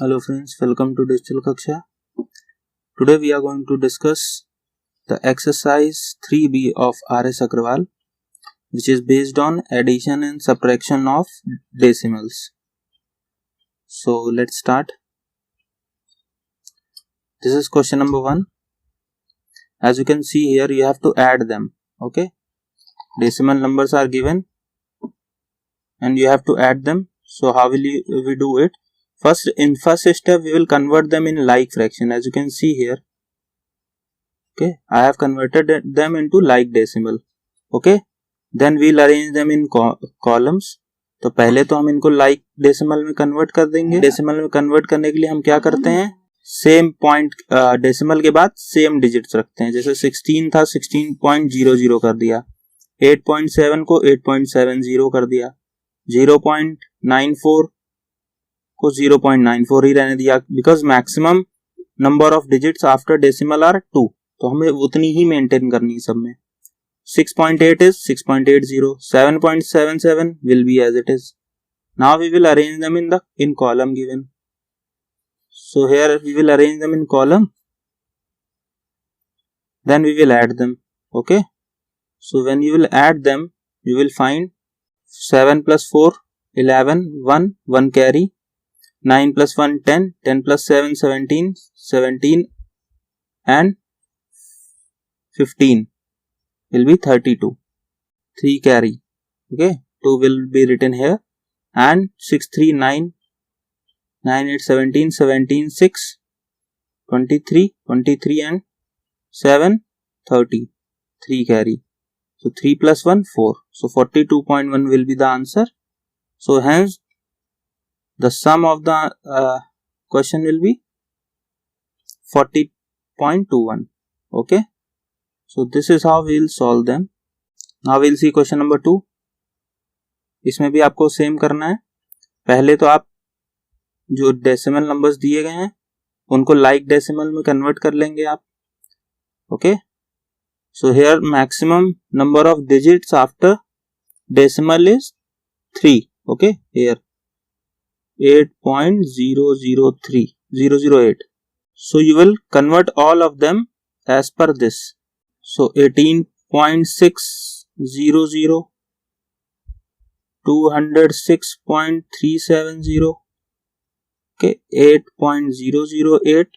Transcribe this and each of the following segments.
Hello friends, welcome to Digital Kaksha. Today we are going to discuss the exercise 3B of R.S. Agrawal, which is based on addition and subtraction of decimals. So let's start. This is question number 1. As you can see here, you have to add them. Okay, decimal numbers are given and you have to add them. So how will we do it? In first step, we will convert them in like fraction. As you can see here, okay, I have converted them into like decimal. Okay, then we'll arrange them in columns. तो पहले तो हम इनको like decimal में convert कर देंगे. decimal में convert करने के लिए हम क्या करते हैं, सेम पॉइंट डेसिमल के बाद सेम डिजिट्स रखते हैं. जैसे 16 था 16.00 कर दिया, 8.7 को 8.70 कर दिया, 0.94 को 0.94 ही रहने दिया, because maximum number of digits after decimal are 2, तो हमें उतनी ही मेंटेन करनी है सब में. 6.8 is 6.80, 7.77 will be as it is. Now we will arrange them in column given. So here we will arrange them in column, then we will add them. Okay, so when you will add them, you will find 7 plus 4 11, 1 carry, 9 plus 1 10, 10 plus 7 17, 17 and 15 will be 32, 3 carry. Okay, 2 will be written here, and 6 3 9, 9 8 17, 17 6, 23, 23 and 7 30, 3 carry. So 3 plus 1 4, so 42.1 will be the answer. So hence the sum of the question will be 40.21. Okay, so this is how we will solve them. Now we will see question number 2. इसमें भी आपको same करना है. पहले तो आप जो decimal numbers दिए गए हैं उनको लाइक डेसिमल में कन्वर्ट कर लेंगे आप. Okay, so here maximum number of digits after decimal is 3. Okay, here 8.003008. So you will convert all of them as per this. So 18.600, 206.370, okay, 8.008,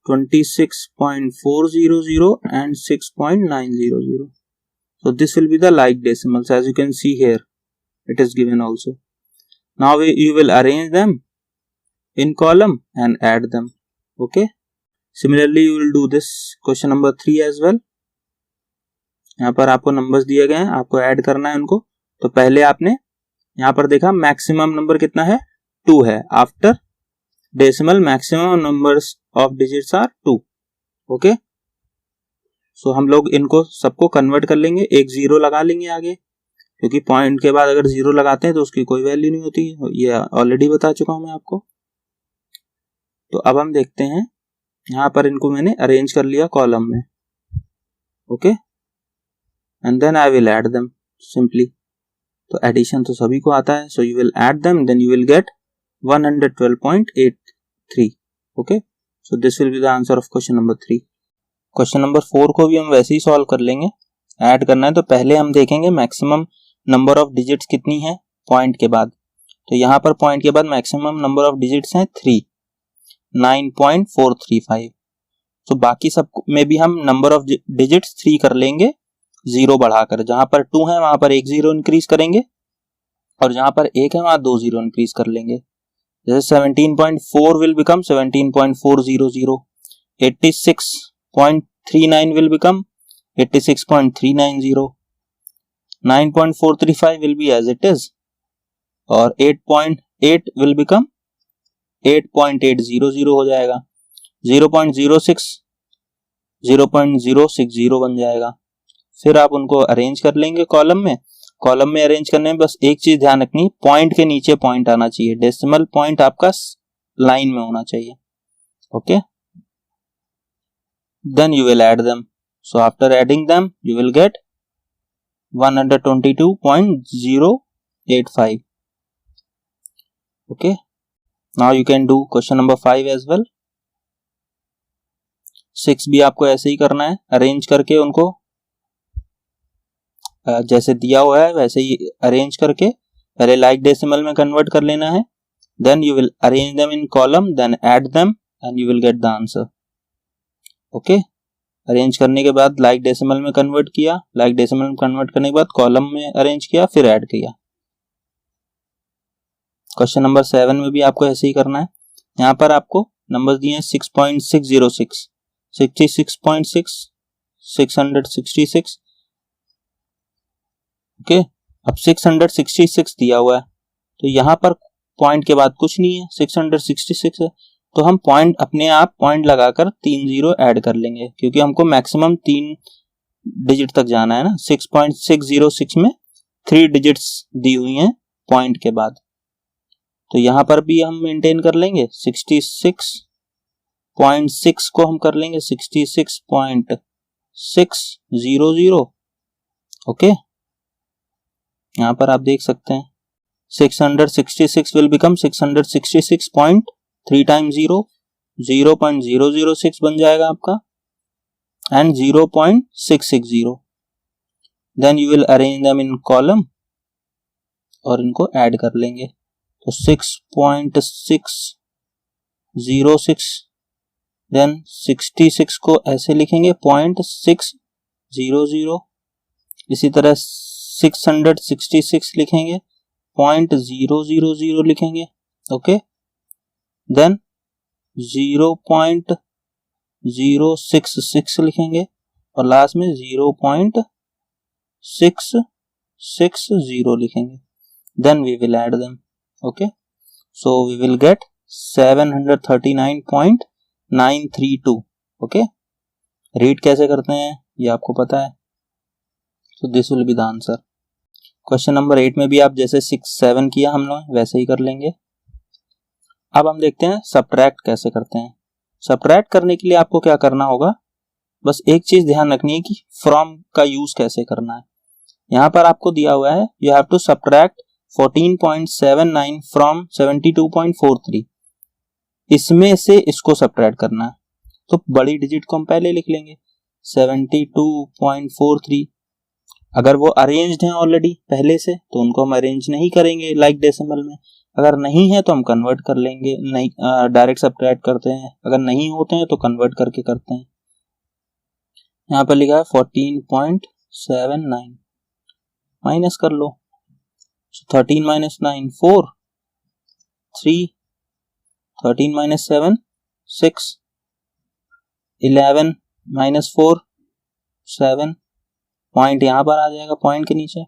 26.400 and 6.900. So this will be the like decimals. As you can see here, it is given also. Now you will arrange them in column and add them. Okay, similarly you will do this question number 3 as well. यहाँ पर आपको numbers दिए गए हैं, आपको add करना है उनको. तो पहले आपने यहाँ पर देखा मैक्सिमम नंबर कितना है, 2 है. After decimal maximum numbers of digits are 2. Okay, so हम लोग इनको सबको कन्वर्ट कर लेंगे, एक जीरो लगा लेंगे आगे, क्योंकि पॉइंट के बाद अगर जीरो लगाते हैं तो उसकी कोई वैल्यू नहीं होती, ये ऑलरेडी बता चुका हूं मैं आपको. तो अब हम देखते हैं, यहाँ पर इनको मैंने अरेंज कर लिया कॉलम में. Okay, and then I will add them simply. तो एडिशन तो सभी को आता है, so you will add them, then you will get 112.83. Okay, so this will be the answer of question number 3. Question number 4 को भी हम वैसे ही सॉल्व कर लेंगे. ऐड करना है तो पहले हम देखेंगे मैक्सिमम नंबर ऑफ डिजिट्स कितनी है पॉइंट के बाद. तो यहाँ पर पॉइंट के बाद मैक्सिमम नंबर ऑफ डिजिट्स हैं 3, 9.435. तो बाकी सब में भी हम नंबर ऑफ डिजिट्स 3 कर लेंगे, जीरो बढ़ाकर. जहां पर 2 है वहां पर 1 जीरो इंक्रीज करेंगे, और जहां पर 1 है वहां 2 जीरो इंक्रीज कर लेंगे. जैसे 17.4 will become 17.400, 86.39 will become 86.390, 9.435 will be as it is, और 8.8 will become 8.800 हो जाएगा. 0.06 0.060 बन जाएगा. फिर आप उनको अरेंज कर लेंगे कॉलम में. कॉलम में अरेंज करने में बस एक चीज ध्यान रखनी, पॉइंट के नीचे पॉइंट आना चाहिए. डेसिमल पॉइंट आपका लाइन में होना चाहिए. Okay, then you will add them. So after adding them you will get 122.085. Okay, now you can do question number 5 as well. 6 भी आपको ऐसे ही करना है, अरेंज करके उनको जैसे दिया हुआ है वैसे ही अरेंज करके पहले लाइक डेसिमल में कन्वर्ट कर लेना है, then you will arrange them in column, then add them and you will get the answer. Okay, arrange करने के बाद लाइक डेसिमल में कन्वर्ट किया, लाइक डेसिमल में कन्वर्ट करने के बाद कॉलम में अरेंज किया, फिर ऐड किया। क्वेश्चन नंबर 7 में भी आपको ऐसे ही करना है। यहाँ पर आपको नंबर दिए हैं 6.606, 66.6, 666। ओके, अब 666 दिया हुआ है तो यहाँ पर पॉइंट के बाद कुछ नहीं है, 666 है तो हम पॉइंट अपने आप पॉइंट लगाकर 3 जीरो ऐड कर लेंगे, क्योंकि हमको मैक्सिमम 3 डिजिट तक जाना है ना। 6.606 में 3 डिजिट्स दी हुई हैं पॉइंट के बाद, तो यहाँ पर भी हम मेंटेन कर लेंगे 66.6 को हम कर लेंगे 66.600। ओके, यहाँ पर आप देख सकते हैं 666 will become 666.3 times 0, 0.006 बन जाएगा आपका and 0.660। then you will arrange them in column और इनको ऐड कर लेंगे, तो 6.606 then 66 को ऐसे लिखेंगे 0.600, इसी तरह 666 लिखेंगे 0.000 लिखेंगे। ओके, देन 0.066 लिखेंगे और लास्ट में 0.660 लिखेंगे, then we will add them. Okay, so we will get 739.932। Okay, read कैसे करते हैं ये आपको पता है, so this will be the answer। Question number 8 में भी आप जैसे 6 7 किया हम लोग वैसे ही कर लेंगे। अब हम देखते हैं सब्ट्रैक्ट कैसे करते हैं। सब्ट्रैक्ट करने के लिए आपको क्या करना होगा, बस एक चीज ध्यान रखनी है कि फ्रॉम का यूज कैसे करना है। यहाँ पर आपको दिया हुआ है you have to subtract 14.79 from 72.43, इसमें से इसको सब्ट्रैक्ट करना है, तो बड़ी डिजिट को हम पहले लिख लेंगे 72.43। अगर वो अरेंज्ड हैं ऑलरेडी पहले से तो उनको हम अरेंज नहीं करेंगे लाइक डेसिमल में, अगर नहीं है तो हम कन्वर्ट कर लेंगे, नहीं डायरेक्ट सब्ट्रैक्ट करते हैं, अगर नहीं होते हैं तो कन्वर्ट करके करते हैं। यहाँ पर लिखा है 14.79, माइनस कर लो, 13 माइनस 9 4, 3, 13 माइनस 7 6, 11 माइनस 4 7, पॉइंट यहाँ पर आ जाएगा पॉइंट के नीचे,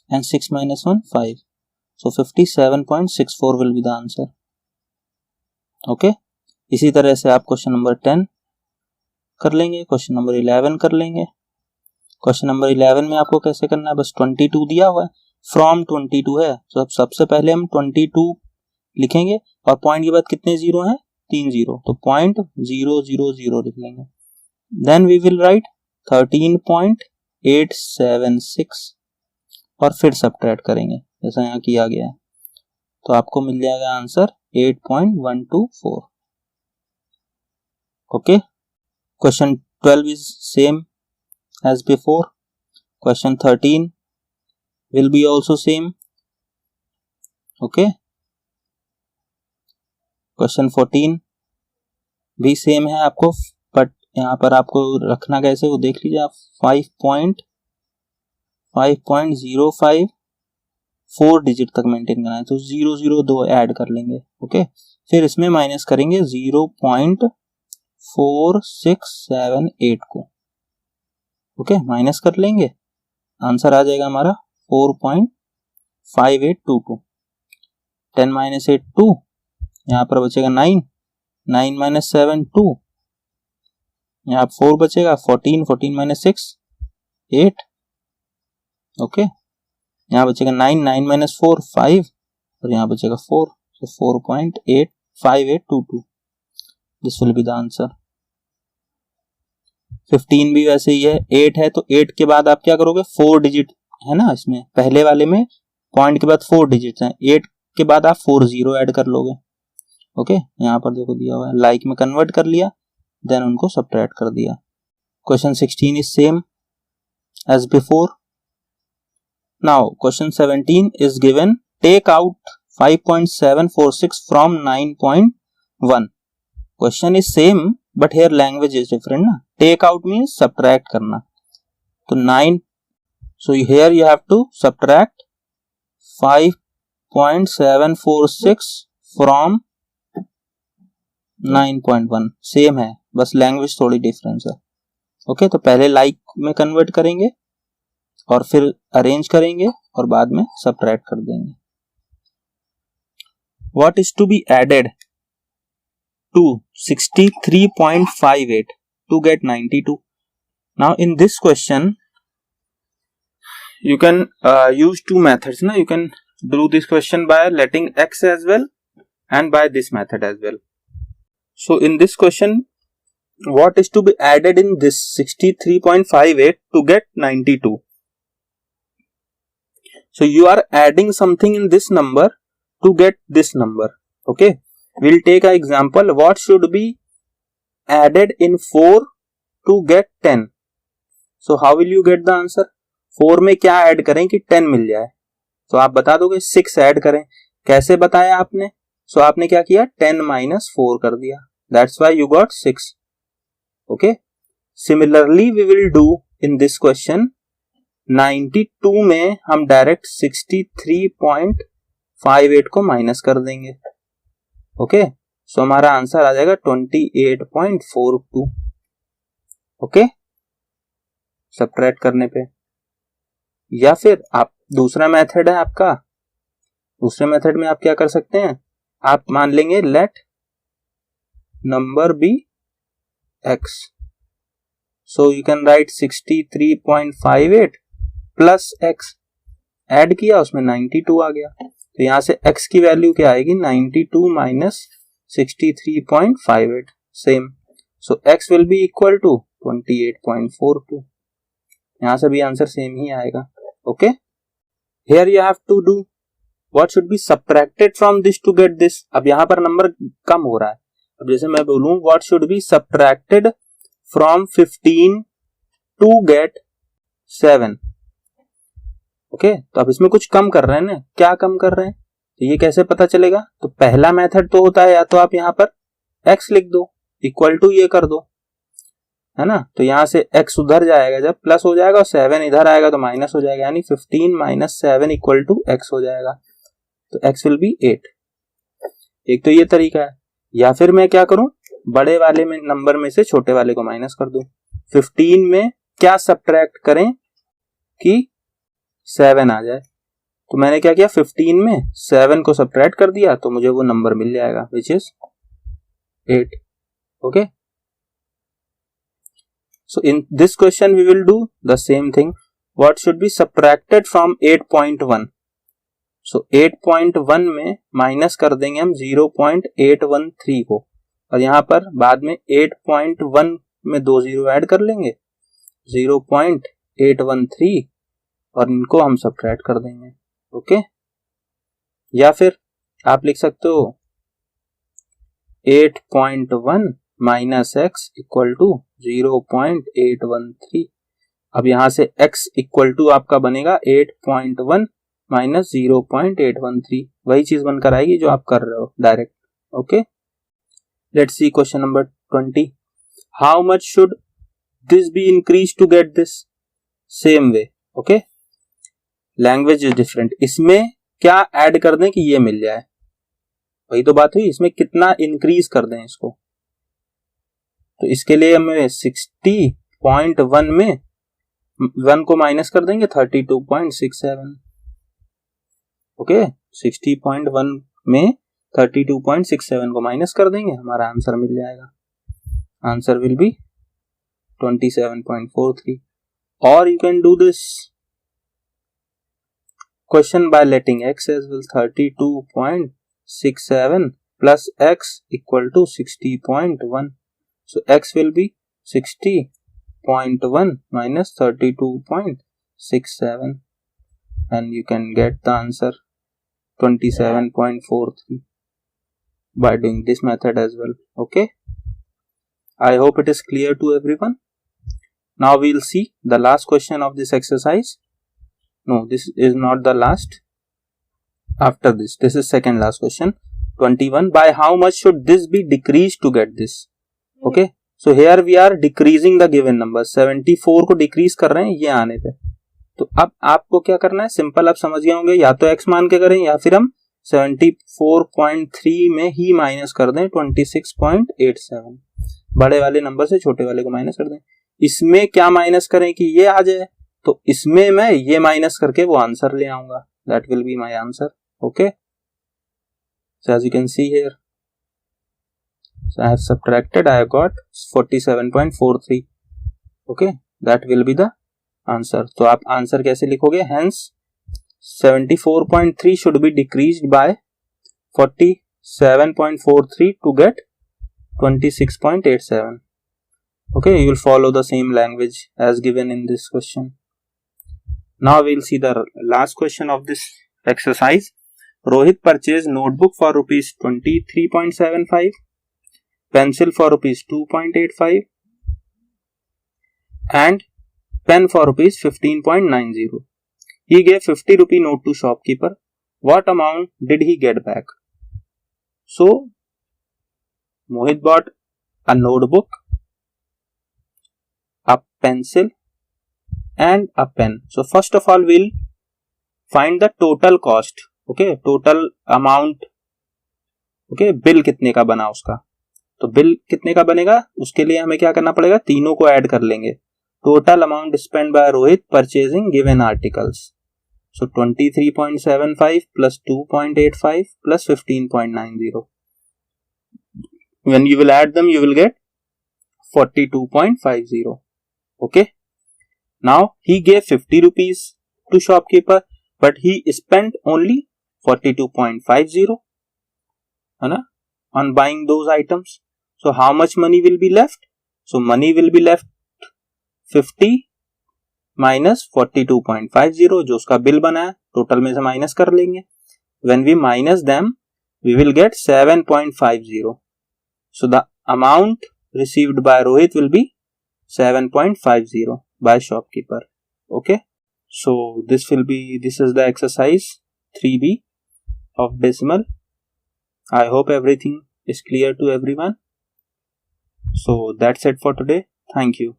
and 6 minus 1 5, so 57.64 will be the answer. Okay, इसी तरह से आप क्वेश्चन नंबर 10 कर लेंगे, क्वेश्चन नंबर 11 कर लेंगे। क्वेश्चन नंबर 11 में आपको कैसे करना है, बस 22 दिया हुआ है, फ्रॉम 22 है तो सबसे पहले हम 22 लिखेंगे और पॉइंट के बाद कितने जीरो हैं, 3 जीरो, तो 0.000 लिख लेंगे, देन वी विल राइट 13.876 और फिर सब्ट्रैक्ट करेंगे जैसा यहाँ किया गया है, तो आपको मिल जाएगा answer 8.124। Okay, question 12 is same as before, question 13 will be also same. Okay, question 14 भी सेम है आपको, बट यहाँ पर आपको रखना कैसे वो देख लीजिए आप, 5.05 4 डिजिट तक मेंटेन करना है, तो 002 ऐड कर लेंगे। ओके, फिर इसमें माइनस करेंगे 0.4678 को। ओके, माइनस कर लेंगे, आंसर आ जाएगा हमारा 4.5822। 10 माइनस 8 2, यहाँ पर बचेगा 9, 9 माइनस 7 2, यहाँ 4 बचेगा, 14, 14 माइनस 6 8। ओके, यहाँ बचेगा 9, 9 माइनस 4 5 और यहाँ बचेगा 4, so 4.5822। This will be the answer. 15 भी वैसे ही है, 8 है तो 8 के बाद आप क्या करोगे, 4 डिजिट है ना, इसमें पहले वाले में पॉइंट के बाद 4 डिजिट हैं, 8 के बाद आप 40 ऐड कर लोगे, ओके, यहाँ पर देखो दिया हुआ है, लाइक में कन्वर्ट कर लिया, देन उनको सब्ट्रैक्ट कर दिया। Question 16 is same as before. Now question 17 is given, take out 5.746 from 9.1। Question is same but here language is different ना। टेक आउट मीन्स सब्ट्रैक्ट करना, तो 9, so here you have to subtract 5.746 from 9.1। Same है, बस language थोड़ी difference है। Okay, तो पहले like में कन्वर्ट करेंगे और फिर अरेंज करेंगे और बाद में सब्ट्रैक्ट कर देंगे। What is to be added to 63.58 to get 92? Now in this question you can use two methods na. You can do this question by letting x as well and by this method as well. So in this question, what is to be added in this 63.58 to get 92? So you are adding something in this number to get this number. Okay, we'll take an example. What should be added in 4 to get 10? So how will you get the answer? 4 में क्या add करें कि 10 मिल जाए? तो आप बता दोगे 6 add करें। कैसे बताया आपने? सो आपने क्या किया, 10 - 4 कर दिया, that's why you got 6। Okay, similarly we will do in this question 92 में हम डायरेक्ट 63.58 को माइनस कर देंगे। ओके, सो हमारा आंसर आ जाएगा 28.42। ओके, सब्ट्रैक्ट करने पे। या फिर आप दूसरा मेथड है आपका, दूसरे मेथड में आप क्या कर सकते हैं, आप मान लेंगे let number be x, so you can write 63.58 plus x, add किया उसमें 92 आ गया, तो यहां से x की वैल्यू क्या आएगी, 92 minus 63.58, same, so x will be equal to 28.42। यहां से भी आंसर सेम ही आएगा। Okay, here you have to do what should be subtracted from this to get this. अब यहां पर नंबर कम हो रहा है, अब जैसे मैं बोलूं what should be subtracted from 15 to get 7। Okay, तो अब इसमें कुछ कम कर रहे हैं ना, क्या कम कर रहे हैं, तो ये कैसे पता चलेगा? तो पहला मेथड तो होता है या तो आप यहां पर x लिख दो, इक्वल टू ये कर दो, है ना, तो यहां से x उधर जाएगा, जब प्लस हो जाएगा और 7 इधर आएगा तो माइनस हो जाएगा, यानी 15 - 7 इक्वल टू x हो जाएगा, तो x विल बी 8। एक तो ये तरीका है, या फिर मैं क्या करूं, बड़े वाले में नंबर में से छोटे वाले को माइनस कर दूं। 15 में क्या सब्ट्रैक्ट करें कि 7 आ जाए, तो मैंने क्या किया, 15 में 7 को सब्ट्रैक्ट कर दिया तो मुझे वो नंबर मिल जाएगा which is 8। Okay, so in this question we will do the same thing. What should be subtracted from 8.1? so 8.1 में माइनस कर देंगे हम 0.813 को, और यहां पर बाद में 8.1 में 2 0 ऐड कर लेंगे, 0.813, और इनको हम सब्ट्रैक्ट कर देंगे। ओके, या फिर आप लिख सकते हो 8.1 माइनस x इक्वल टू 0.813। अब यहां से x इक्वल टू आपका बनेगा 8.1 माइनस 0.813, वही चीज बनकर आएगी जो आप कर रहे हो direct. Okay, let's see question number 20। How much should this be increase to get this? Same way. Okay, language is different, इसमें क्या ऐड कर दें कि ये मिल जाए, वही तो बात हुई, इसमें कितना इंक्रीज कर दें इसको, तो इसके लिए हमें 60.1 में 1 को माइनस कर देंगे 32.67। ओके, 60.1 में 32.67 को माइनस कर देंगे, हमारा आंसर मिल जाएगा, आंसर विल बी 27.43। और you can do this question by letting x as well, 32.67 plus x equal to 60.1. So x will be 60.1 minus 32.67, and you can get the answer 27.43. by doing this method as well. Okay, I hope it is clear to everyone. Now we will see the last question of this exercise. No, this is not the last. After this is second last question. 21. By how much should this be decreased to get this? Okay, so here we are decreasing the given number. 74 को decrease कर रहे हैं ये आने पे. तो अब आपको क्या करना है, सिंपल आप समझ गए होंगे, या तो x मान के करें या फिर हम 74.3 में ही माइनस कर दें 26.87. बड़े वाले नंबर से छोटे वाले को माइनस कर दें. इसमें क्या माइनस करें कि ये आ जाए, तो इसमें मैं ये माइनस करके वो आंसर ले आऊंगा. That will be my answer. Okay, so as you can see here, so I have subtracted, I have got 47.43. okay, that will be the answer. तो आप आंसर कैसे लिखोगे, hence 74.3 should be decreased by 47.43 to get 26.87. okay, you will follow the same language as given in this question. Now we will see the last question of this exercise. Rohit purchased notebook for rupees 23.75, pencil for rupees 2.85 and pen for rupees 15.90. He gave 50 rupee note to shopkeeper. What amount did he get back? So Mohit bought a notebook, a pencil and a pen. So first of all we'll find the total cost. okay, total amount. okay, bill कितने का बना उसका, तो bill कितने का बनेगा उसके लिए हमें क्या करना पड़ेगा, तीनों को ऐड कर लेंगे. Total amount spend by Rohit purchasing given articles. So 23.75 plus 2.85 plus 15.90. when you will add them you will get 42.50. okay, now he gave 50 rupees to shopkeeper but he spent only 42.50 है ना on buying those items. so how much money will be left? so money will be left 50 minus 42.50 जो उसका bill बना है, total में से minus कर लेंगे. when we minus them we will get 7.50. so the amount received by Rohit will be 7.50 by shopkeeper. okay, so this is the exercise 3b of decimal. I hope everything is clear to everyone. So that's it for today. Thank you.